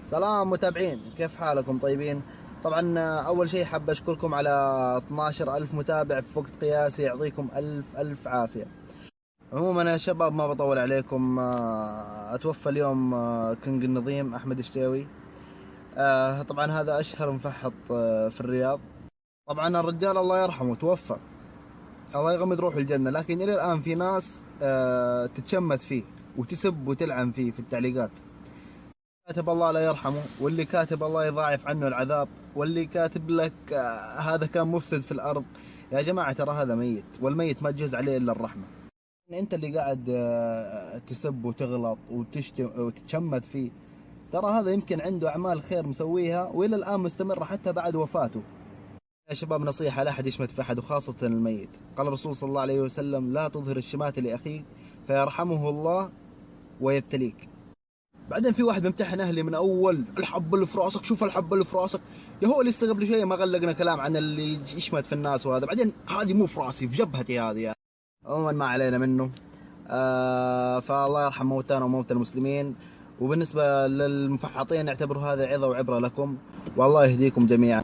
سلام متابعين، كيف حالكم؟ طيبين؟ طبعا أول شيء حاب أشكركم على 12,000 متابع في وقت قياسي، يعطيكم ألف عافية. عموما يا شباب ما بطول عليكم، أتوفى اليوم كينج النظيم أحمد الشتاوي. طبعا هذا أشهر مفحط في الرياض. طبعا الرجال الله يرحمه توفى، الله يغمد روحه الجنة، لكن إلى الآن في ناس تتشمت فيه وتسب وتلعن فيه في التعليقات. كاتب الله لا يرحمه، واللي كاتب الله يضاعف عنه العذاب، واللي كاتب لك هذا كان مفسد في الأرض. يا جماعة ترى هذا ميت، والميت ما تجوز عليه إلا الرحمة. أنت اللي قاعد تسب وتغلط وتشتم وتتشمت فيه، ترى هذا يمكن عنده أعمال خير مسويها وإلى الآن مستمرة حتى بعد وفاته. يا شباب نصيحة، لا أحد يشمت في أحد وخاصة الميت. قال الرسول صلى الله عليه وسلم: لا تظهر الشماتة لأخيك فيرحمه الله ويبتليك. بعدين في واحد بيمتحن اهلي من اول: الحب اللي في راسك، شوف الحب اللي في راسك. يا هو اللي قبل شويه ما غلقنا كلام عن اللي يشمت في الناس وهذا، بعدين هذه مو في راسي، في جبهتي هذه يعني. عموما ما علينا منه. فالله يرحم موتانا وموتى المسلمين. وبالنسبه للمفحطين اعتبروا هذا عظه وعبره لكم، والله يهديكم جميعا.